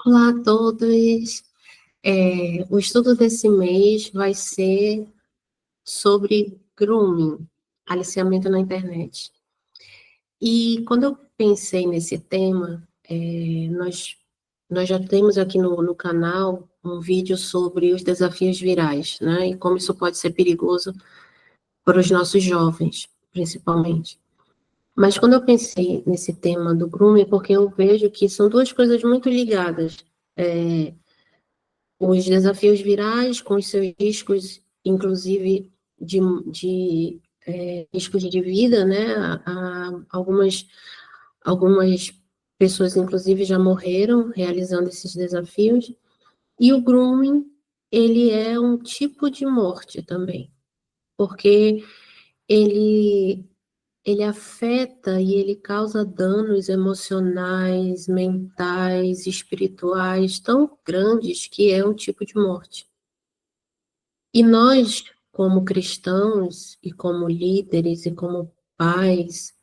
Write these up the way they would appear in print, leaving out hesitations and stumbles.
Olá a todos. O estudo desse mês vai ser sobre grooming, aliciamento na internet. E quando eu pensei nesse tema, nós já temos aqui no canal um vídeo sobre os desafios virais, né? E como isso pode ser perigoso para os nossos jovens, principalmente. Mas quando eu pensei nesse tema do grooming, porque eu vejo que são duas coisas muito ligadas. Os desafios virais, com os seus riscos, inclusive de riscos de vida, né? Algumas pessoas, inclusive, já morreram realizando esses desafios. E o grooming, ele é um tipo de morte também, porque ele ele afeta e ele causa danos emocionais, mentais, espirituais tão grandes que é um tipo de morte. E nós, como cristãos e como líderes e como pais,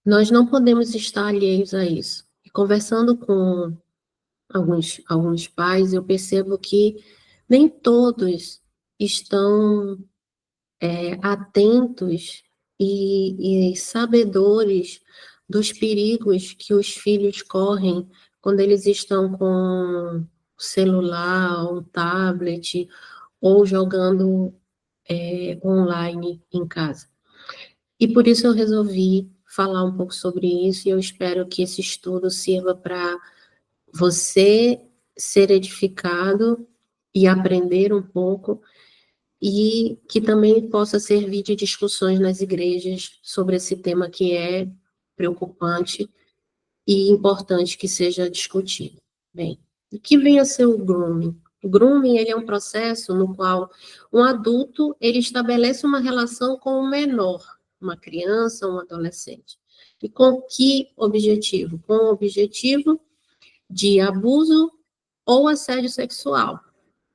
nós não podemos estar alheios a isso. E conversando com alguns pais, eu percebo que nem todos estão atentos e sabedores dos perigos que os filhos correm quando eles estão com o celular, um tablet, ou jogando online em casa. E por isso eu resolvi falar um pouco sobre isso, e eu espero que esse estudo sirva para você ser edificado e aprender um pouco, e que também possa servir de discussões nas igrejas sobre esse tema que é preocupante e importante que seja discutido. Bem, o que vem a ser o grooming? O grooming, ele é um processo no qual um adulto, ele estabelece uma relação com o menor, uma criança, um adolescente. E com que objetivo? Com o objetivo de abuso ou assédio sexual.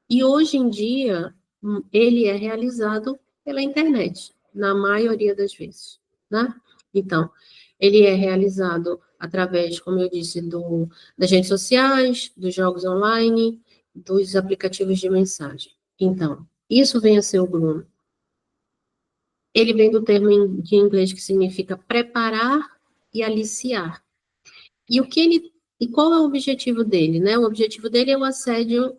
E hoje em dia, ele é realizado pela internet, na maioria das vezes, né? Então, ele é realizado através, como eu disse, das redes sociais, dos jogos online, dos aplicativos de mensagem. Então, isso vem a ser o grooming. Ele vem do termo de inglês que significa preparar e aliciar. E qual é o objetivo dele, né? O objetivo dele é o assédio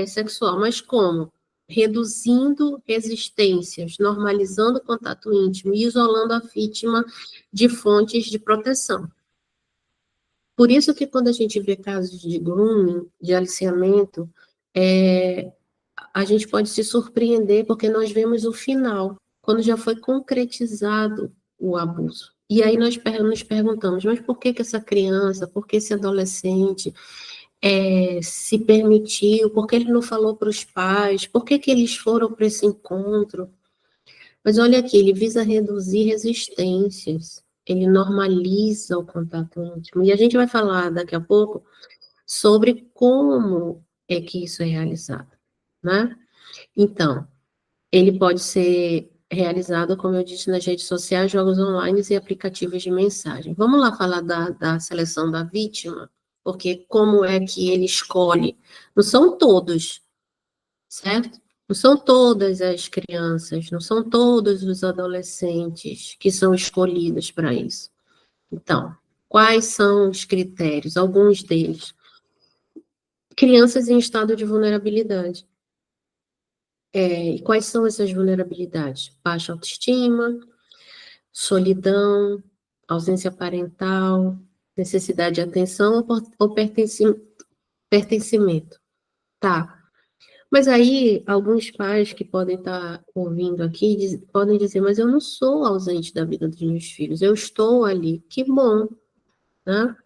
sexual, mas como? Reduzindo resistências, normalizando o contato íntimo e isolando a vítima de fontes de proteção. Por isso que quando a gente vê casos de grooming, de aliciamento, a gente pode se surpreender porque nós vemos o final, quando já foi concretizado o abuso. E aí nós nos perguntamos, mas por que essa criança, por que esse adolescente se permitiu, por que ele não falou para os pais, por que eles foram para esse encontro? Mas olha aqui, ele visa reduzir resistências, ele normaliza o contato íntimo. E a gente vai falar daqui a pouco sobre como é que isso é realizado, né? Então, ele pode ser realizado, como eu disse, nas redes sociais, jogos online e aplicativos de mensagem. Vamos lá falar da seleção da vítima, porque como é que ele escolhe? Não são todos, certo? Não são todas as crianças, não são todos os adolescentes que são escolhidos para isso. Então, quais são os critérios? Alguns deles. Crianças em estado de vulnerabilidade. E quais são essas vulnerabilidades? Baixa autoestima, solidão, ausência parental, necessidade de atenção ou pertencimento. Tá. Mas aí, alguns pais que podem estar ouvindo aqui podem dizer, mas eu não sou ausente da vida dos meus filhos, eu estou ali. Que bom, né?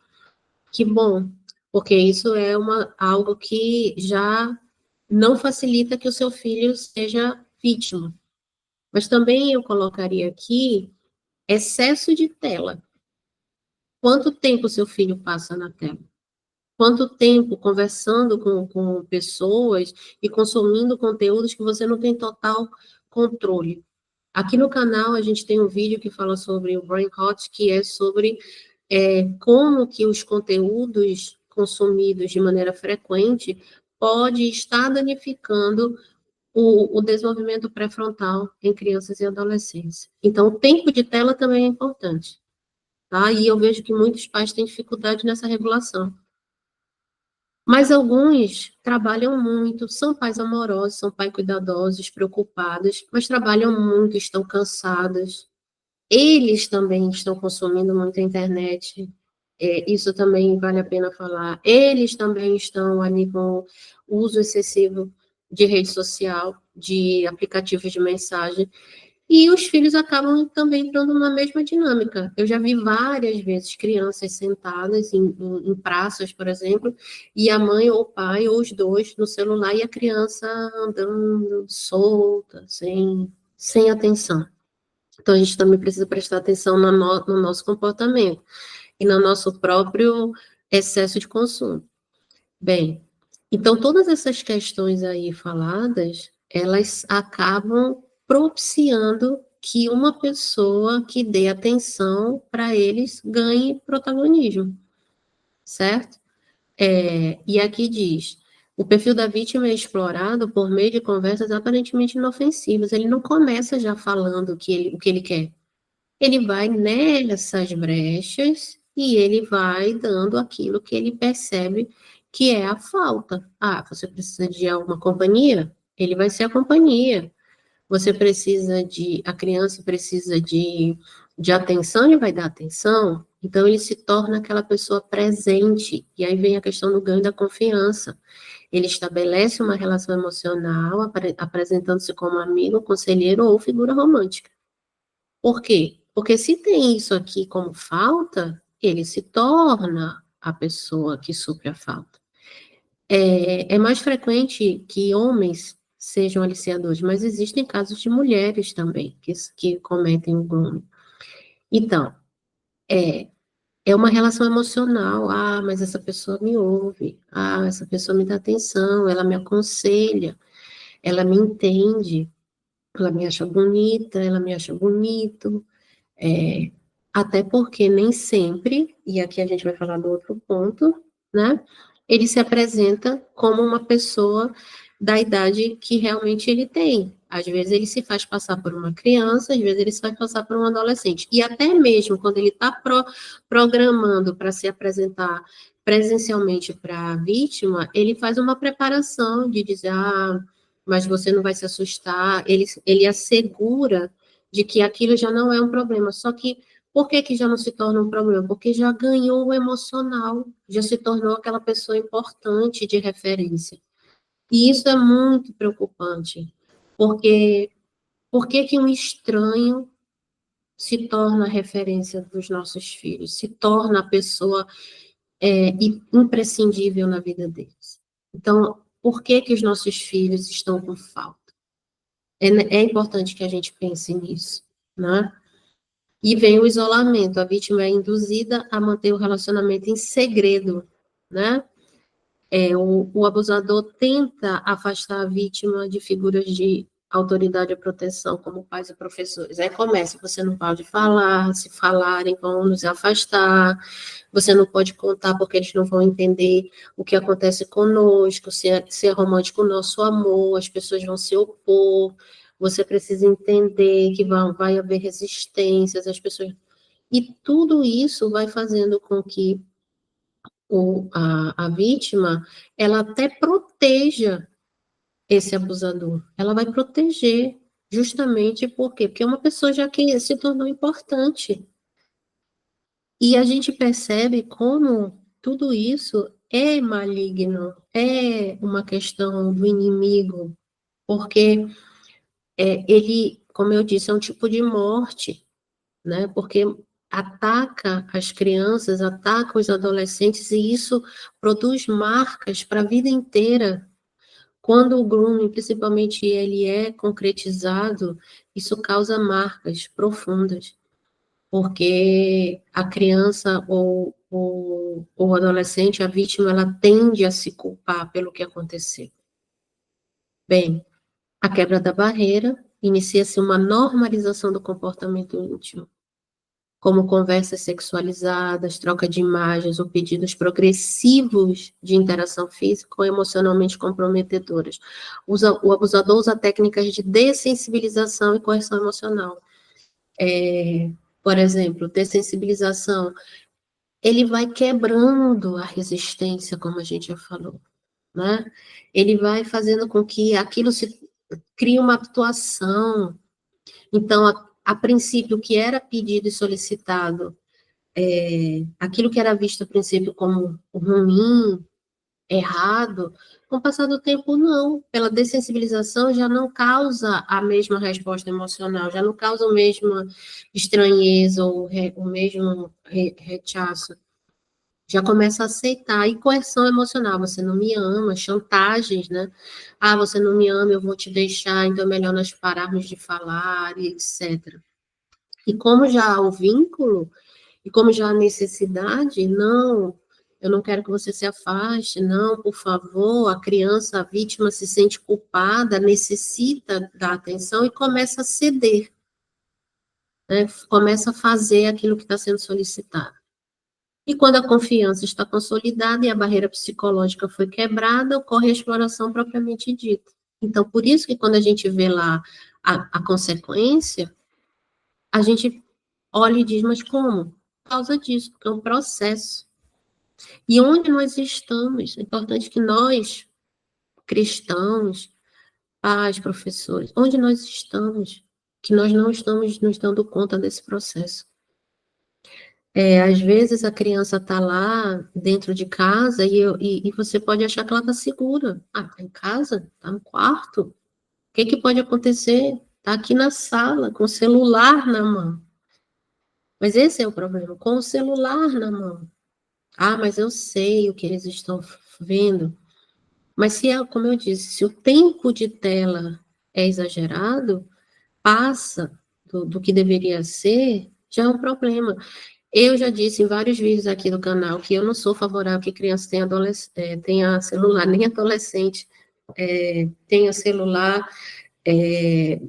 Que bom, porque isso é algo que já não facilita que o seu filho seja vítima. Mas também eu colocaria aqui excesso de tela. Quanto tempo seu filho passa na tela? Quanto tempo conversando com pessoas e consumindo conteúdos que você não tem total controle? Aqui no canal a gente tem um vídeo que fala sobre o brain rot, que é sobre como que os conteúdos consumidos de maneira frequente pode estar danificando o desenvolvimento pré-frontal em crianças e adolescentes. Então, o tempo de tela também é importante, tá? E eu vejo que muitos pais têm dificuldade nessa regulação. Mas alguns trabalham muito, são pais amorosos, são pais cuidadosos, preocupados, mas trabalham muito, estão cansados. Eles também estão consumindo muita internet, isso também vale a pena falar. Eles também estão ali com o uso excessivo de rede social, de aplicativos de mensagem, e os filhos acabam também entrando na mesma dinâmica. Eu já vi várias vezes crianças sentadas em praças, por exemplo, e a mãe ou o pai, ou os dois, no celular, e a criança andando solta, sem atenção. Então, a gente também precisa prestar atenção no nosso comportamento e no nosso próprio excesso de consumo. Bem, então todas essas questões aí faladas, elas acabam propiciando que uma pessoa que dê atenção para eles ganhe protagonismo, certo? E aqui diz, o perfil da vítima é explorado por meio de conversas aparentemente inofensivas. Ele não começa já falando o que ele quer. Ele vai nessas brechas e ele vai dando aquilo que ele percebe que é a falta. Ah, você precisa de alguma companhia? Ele vai ser a companhia. A criança precisa de atenção, ele vai dar atenção. Então, ele se torna aquela pessoa presente. E aí vem a questão do ganho da confiança. Ele estabelece uma relação emocional, apresentando-se como amigo, conselheiro ou figura romântica. Por quê? Porque se tem isso aqui como falta, ele se torna a pessoa que supre a falta. É mais frequente que homens sejam aliciadores, mas existem casos de mulheres também que cometem o grooming. Então, é uma relação emocional. Ah, mas essa pessoa me ouve. Ah, essa pessoa me dá atenção, ela me aconselha, ela me entende, ela me acha bonita, ela me acha bonito. É, até porque nem sempre, e aqui a gente vai falar do outro ponto, né? Ele se apresenta como uma pessoa da idade que realmente ele tem. Às vezes ele se faz passar por uma criança, às vezes ele se faz passar por um adolescente. E até mesmo quando ele está programando para se apresentar presencialmente para a vítima, ele faz uma preparação de dizer, ah, mas você não vai se assustar. Ele assegura de que aquilo já não é um problema. Só que por que que já não se torna um problema? Porque já ganhou o emocional, já se tornou aquela pessoa importante de referência. E isso é muito preocupante, porque por que que um estranho se torna a referência dos nossos filhos, se torna a pessoa imprescindível na vida deles? Então, por que que os nossos filhos estão com falta? É importante que a gente pense nisso, né? E vem o isolamento, a vítima é induzida a manter o relacionamento em segredo, né? O abusador tenta afastar a vítima de figuras de autoridade e proteção, como pais e professores. Aí começa, você não pode falar, se falarem vão nos afastar, você não pode contar porque eles não vão entender o que acontece conosco, se é romântico o nosso amor, as pessoas vão se opor, você precisa entender que vai haver resistências, as pessoas... E tudo isso vai fazendo com que a vítima, ela até proteja esse abusador. Ela vai proteger, justamente por quê? Porque é uma pessoa já que se tornou importante. E a gente percebe como tudo isso é maligno, é uma questão do inimigo, porque ele, como eu disse, é um tipo de morte, né? Porque ataca as crianças, ataca os adolescentes, e isso produz marcas para a vida inteira. Quando o grooming, principalmente, ele é concretizado, isso causa marcas profundas, porque a criança ou o adolescente, a vítima, ela tende a se culpar pelo que aconteceu. Bem, a quebra da barreira, inicia-se uma normalização do comportamento íntimo. como conversas sexualizadas, troca de imagens ou pedidos progressivos de interação física ou emocionalmente comprometedoras. O abusador usa técnicas de dessensibilização e coerção emocional. Por exemplo, dessensibilização, ele vai quebrando a resistência, como a gente já falou, né? Ele vai fazendo com que aquilo se crie uma atuação. Então, a princípio, o que era pedido e solicitado, aquilo que era visto a princípio como ruim, errado, com o passar do tempo, não. Pela dessensibilização, já não causa a mesma resposta emocional, já não causa a mesma estranheza ou o mesmo rechaço. Já começa a aceitar. E coerção emocional, você não me ama, chantagens, né? Ah, você não me ama, eu vou te deixar, então é melhor nós pararmos de falar, e etc. E como já há o vínculo, e como já há necessidade, não, eu não quero que você se afaste, não, por favor, a criança, a vítima se sente culpada, necessita da atenção e começa a ceder, né? Começa a fazer aquilo que está sendo solicitado. E quando a confiança está consolidada e a barreira psicológica foi quebrada, ocorre a exploração propriamente dita. Então, por isso que quando a gente vê lá a consequência, a gente olha e diz, mas como? Por causa disso, porque é um processo. E onde nós estamos? É importante que nós, cristãos, pais, professores, onde nós estamos? Que nós não estamos nos dando conta desse processo. Às vezes a criança está lá dentro de casa e você pode achar que ela está segura. Ah, está em casa? Está no quarto? O que pode acontecer? Está aqui na sala, com o celular na mão. Mas esse é o problema, com o celular na mão. Ah, mas eu sei o que eles estão vendo. Mas se é, como eu disse, se o tempo de tela é exagerado, passa do que deveria ser, já é um problema. Eu já disse em vários vídeos aqui do canal que eu não sou favorável que criança tenha celular, nem adolescente tenha celular,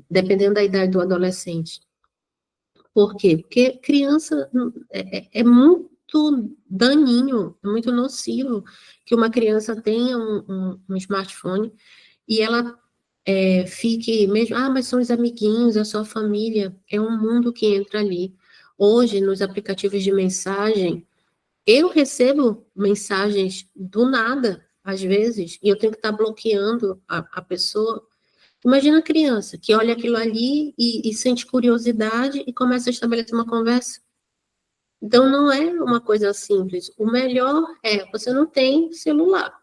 dependendo da idade do adolescente. Por quê? Porque criança é muito daninho, é muito nocivo que uma criança tenha um smartphone e ela fique mesmo, mas são os amiguinhos, é só a família, é um mundo que entra ali. Hoje, nos aplicativos de mensagem, eu recebo mensagens do nada, às vezes, e eu tenho que estar bloqueando a pessoa. Imagina a criança que olha aquilo ali e sente curiosidade e começa a estabelecer uma conversa. Então, não é uma coisa simples. O melhor é, você não tem celular.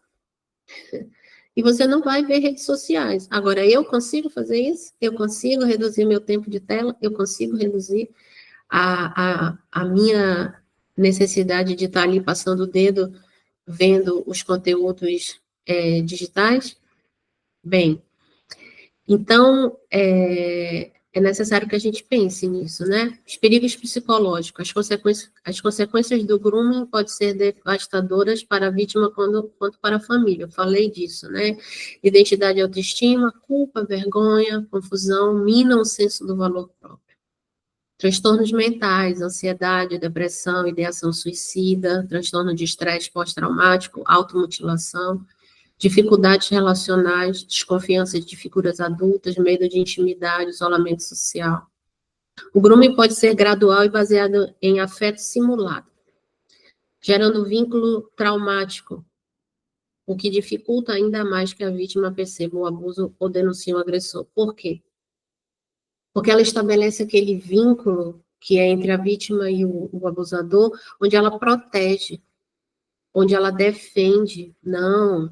E você não vai ver redes sociais. Agora, eu consigo fazer isso? Eu consigo reduzir meu tempo de tela? Eu consigo reduzir a minha necessidade de estar ali passando o dedo, vendo os conteúdos digitais? Bem, então, é necessário que a gente pense nisso, né? Os perigos psicológicos, as consequências do grooming podem ser devastadoras para a vítima quanto para a família. Eu falei disso, né? Identidade e autoestima, culpa, vergonha, confusão, minam o senso do valor próprio. Transtornos mentais, ansiedade, depressão, ideação suicida, transtorno de estresse pós-traumático, automutilação, dificuldades relacionais, desconfiança de figuras adultas, medo de intimidade, isolamento social. O grooming pode ser gradual e baseado em afeto simulado, gerando vínculo traumático, o que dificulta ainda mais que a vítima perceba o abuso ou denuncie o agressor. Por quê? Porque ela estabelece aquele vínculo que é entre a vítima e o abusador, onde ela protege, onde ela defende. Não,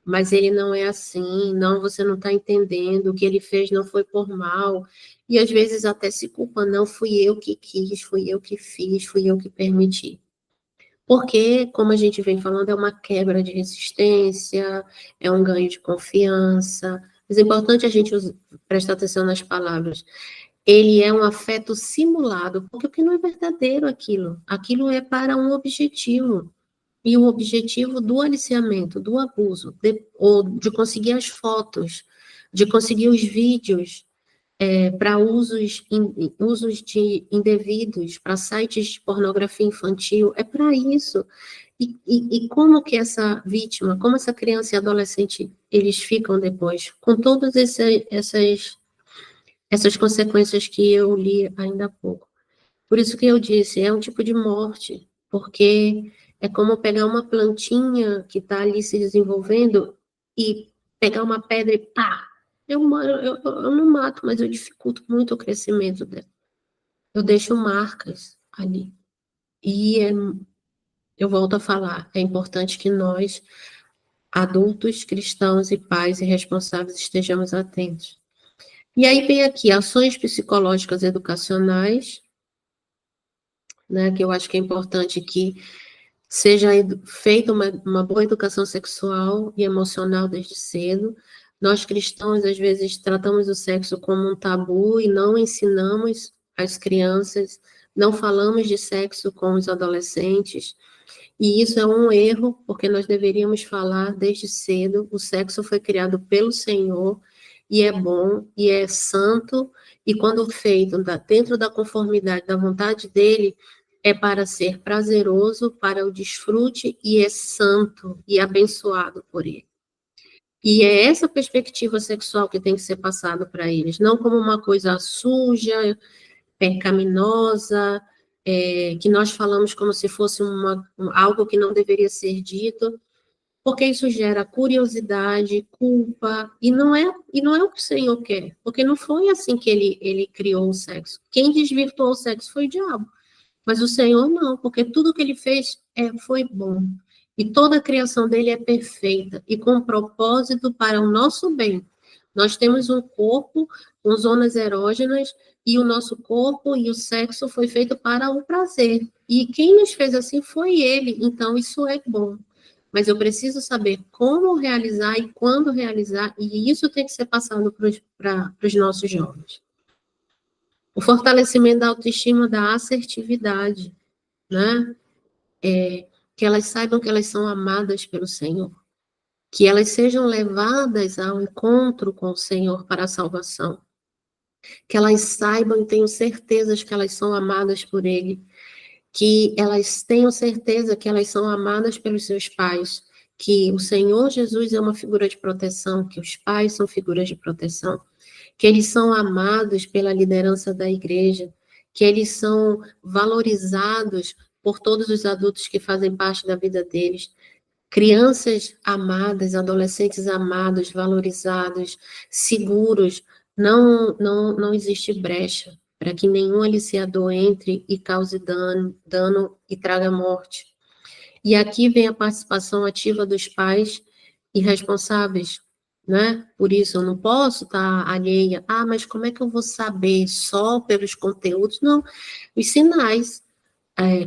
mas ele não é assim, não, você não está entendendo, o que ele fez não foi por mal, e às vezes até se culpa, não, fui eu que quis, fui eu que fiz, fui eu que permiti. Porque, como a gente vem falando, é uma quebra de resistência, é um ganho de confiança, mas é importante a gente prestar atenção nas palavras. Ele é um afeto simulado, porque não é verdadeiro aquilo é para um objetivo, e o objetivo do aliciamento, do abuso, ou de conseguir as fotos, de conseguir os vídeos, para usos indevidos, para sites de pornografia infantil, é para isso. E como que essa vítima, como essa criança e adolescente, eles ficam depois, com todas essas consequências que eu li ainda há pouco. Por isso que eu disse, é um tipo de morte, porque é como pegar uma plantinha que está ali se desenvolvendo e pegar uma pedra e pá! Eu não mato, mas eu dificulto muito o crescimento dela. Eu deixo marcas ali. E eu volto a falar, é importante que nós, adultos, cristãos e pais e responsáveis, estejamos atentos. E aí vem aqui ações psicológicas educacionais, né, que eu acho que é importante que seja feita uma boa educação sexual e emocional desde cedo. Nós cristãos, às vezes, tratamos o sexo como um tabu e não ensinamos as crianças, não falamos de sexo com os adolescentes, e isso é um erro, porque nós deveríamos falar desde cedo. O sexo foi criado pelo Senhor, e é bom, e é santo, e quando feito dentro da conformidade da vontade dele, é para ser prazeroso, para o desfrute, e é santo e abençoado por ele. E é essa perspectiva sexual que tem que ser passada para eles, não como uma coisa suja, pecaminosa, que nós falamos como se fosse algo que não deveria ser dito, porque isso gera curiosidade, culpa, e não é o que o Senhor quer, porque não foi assim que ele criou o sexo. Quem desvirtuou o sexo foi o diabo. Mas o Senhor não, porque tudo que ele fez foi bom. E toda a criação dele é perfeita e com propósito para o nosso bem. Nós temos um corpo com zonas erógenas e o nosso corpo e o sexo foi feito para o prazer. E quem nos fez assim foi ele, então isso é bom. Mas eu preciso saber como realizar e quando realizar, e isso tem que ser passado para os nossos jovens. O fortalecimento da autoestima, da assertividade, né? Que elas saibam que elas são amadas pelo Senhor, que elas sejam levadas ao encontro com o Senhor para a salvação, que elas saibam e tenham certezas que elas são amadas por Ele, que elas tenham certeza que elas são amadas pelos seus pais, que o Senhor Jesus é uma figura de proteção, que os pais são figuras de proteção, que eles são amados pela liderança da igreja, que eles são valorizados por todos os adultos que fazem parte da vida deles. Crianças amadas, adolescentes amados, valorizados, seguros, não existe brecha para que nenhum aliciador entre e cause dano e traga morte. E aqui vem a participação ativa dos pais e responsáveis, né? Por isso, eu não posso estar alheia. Ah, mas como é que eu vou saber só pelos conteúdos? Não, os sinais.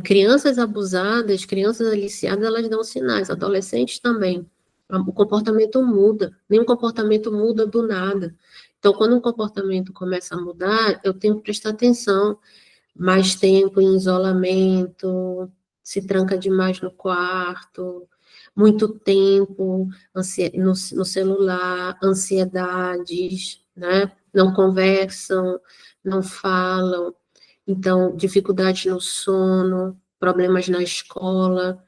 Crianças abusadas, crianças aliciadas, elas dão sinais, adolescentes também. O comportamento muda, nenhum comportamento muda do nada. Então, quando um comportamento começa a mudar, eu tenho que prestar atenção, mais tempo em isolamento, se tranca demais no quarto, muito tempo no celular, ansiedades, né? Não conversam, não falam, então, dificuldade no sono, problemas na escola.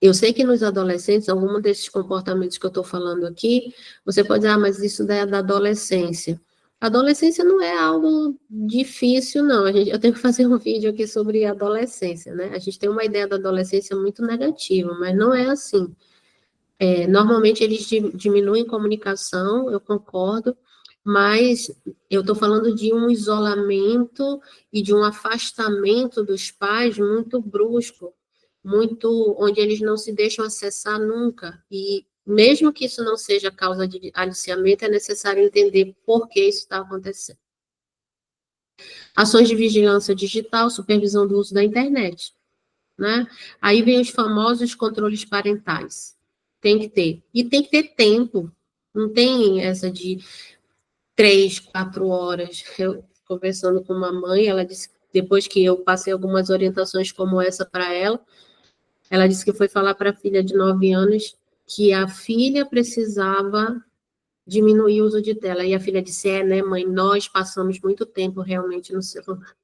Eu sei que nos adolescentes, algum desses comportamentos que eu estou falando aqui, você pode dizer, mas isso daí é da adolescência. A adolescência não é algo difícil, não. Eu tenho que fazer um vídeo aqui sobre a adolescência, né? A gente tem uma ideia da adolescência muito negativa, mas não é assim. Normalmente eles diminuem comunicação, eu concordo, mas eu estou falando de um isolamento e de um afastamento dos pais muito brusco, muito onde eles não se deixam acessar nunca. E mesmo que isso não seja causa de aliciamento, é necessário entender por que isso está acontecendo. Ações de vigilância digital, supervisão do uso da internet, né? Aí vem os famosos controles parentais. Tem que ter. E tem que ter tempo. Não tem essa de 3, 4 horas. Eu, conversando com uma mãe, ela disse, depois que eu passei algumas orientações como essa para ela disse que foi falar para a filha de 9 anos que a filha precisava diminuir o uso de tela. E a filha disse, né, mãe, nós passamos muito tempo realmente no celular.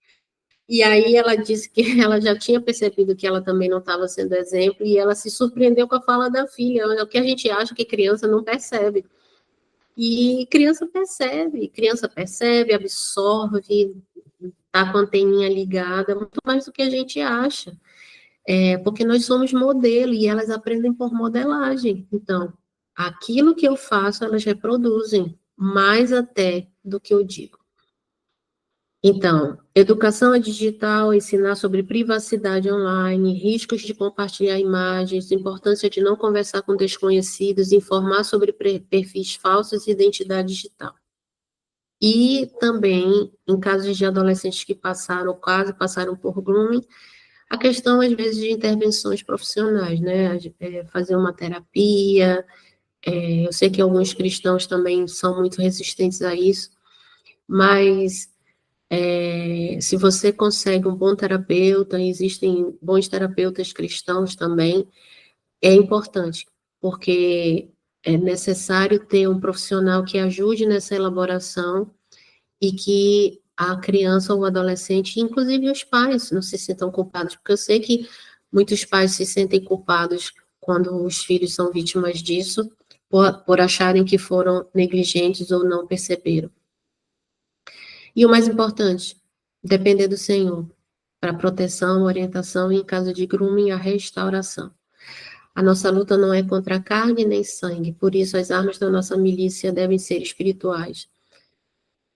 E aí ela disse que ela já tinha percebido que ela também não estava sendo exemplo, e ela se surpreendeu com a fala da filha, o que a gente acha que criança não percebe. E criança percebe, absorve, tá com a anteninha ligada, muito mais do que a gente acha. Porque nós somos modelo e elas aprendem por modelagem. Então, aquilo que eu faço, elas reproduzem, mais até do que eu digo. Então, educação é digital, ensinar sobre privacidade online, riscos de compartilhar imagens, importância de não conversar com desconhecidos, informar sobre perfis falsos e identidade digital. E também, em casos de adolescentes que quase passaram por grooming, a questão, às vezes, de intervenções profissionais, né? Fazer uma terapia, eu sei que alguns cristãos também são muito resistentes a isso, mas se você consegue um bom terapeuta, existem bons terapeutas cristãos também, é importante, porque é necessário ter um profissional que ajude nessa elaboração e que a criança ou o adolescente, inclusive os pais, não se sintam culpados, porque eu sei que muitos pais se sentem culpados quando os filhos são vítimas disso, por acharem que foram negligentes ou não perceberam. E o mais importante, depender do Senhor, para proteção, orientação e, em caso de grooming, a restauração. A nossa luta não é contra carne nem sangue, por isso as armas da nossa milícia devem ser espirituais.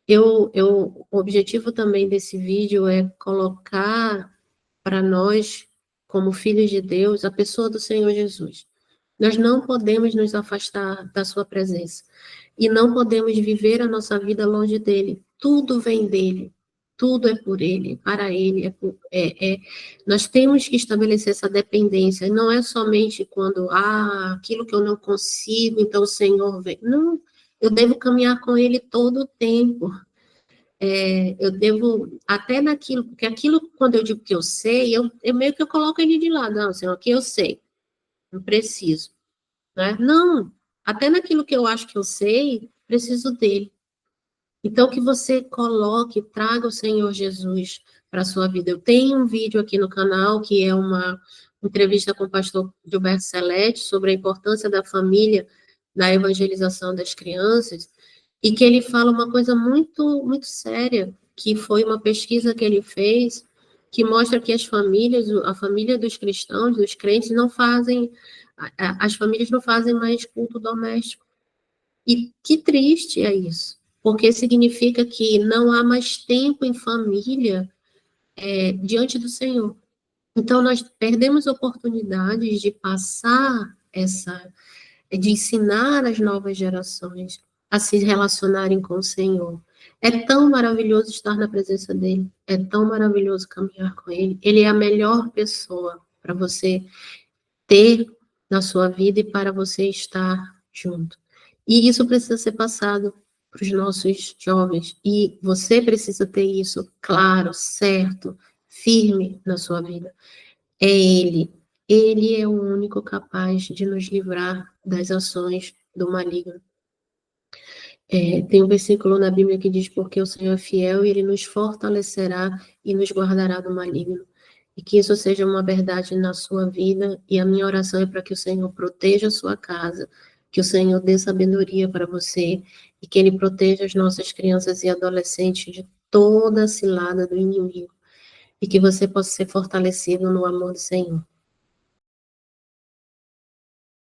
O objetivo também desse vídeo é colocar para nós, como filhos de Deus, a pessoa do Senhor Jesus. Nós não podemos nos afastar da sua presença. E não podemos viver a nossa vida longe dele. Tudo vem dele. Tudo é por ele, para ele. Nós temos que estabelecer essa dependência. Não é somente quando, aquilo que eu não consigo, então o Senhor vem. Não, eu devo caminhar com ele todo o tempo. Eu devo, até naquilo, porque aquilo, quando eu digo que eu sei, eu meio que eu coloco ele de lado. Não, Senhor, aqui eu sei, não preciso. Né? Não, até naquilo que eu acho que eu sei, preciso dele. Então, que você coloque, traga o Senhor Jesus para a sua vida. Eu tenho um vídeo aqui no canal, que é uma entrevista com o pastor Gilberto Celeste, sobre a importância da família na evangelização das crianças, e que ele fala uma coisa muito, muito séria, que foi uma pesquisa que ele fez, que mostra que as famílias, a família dos cristãos, dos crentes, não fazem, as famílias não fazem mais culto doméstico. E que triste é isso, porque significa que não há mais tempo em família diante do Senhor. Então, nós perdemos oportunidades de passar de ensinar as novas gerações a se relacionarem com o Senhor. É tão maravilhoso estar na presença dele, é tão maravilhoso caminhar com ele. Ele é a melhor pessoa para você ter na sua vida e para você estar junto. E isso precisa ser passado para os nossos jovens. E você precisa ter isso claro, certo, firme na sua vida. É Ele. Ele é o único capaz de nos livrar das ações do maligno. Tem um versículo na Bíblia que diz: porque o Senhor é fiel e Ele nos fortalecerá e nos guardará do maligno. E que isso seja uma verdade na sua vida, e a minha oração é para que o Senhor proteja a sua casa, que o Senhor dê sabedoria para você, e que Ele proteja as nossas crianças e adolescentes de toda a cilada do inimigo, e que você possa ser fortalecido no amor do Senhor.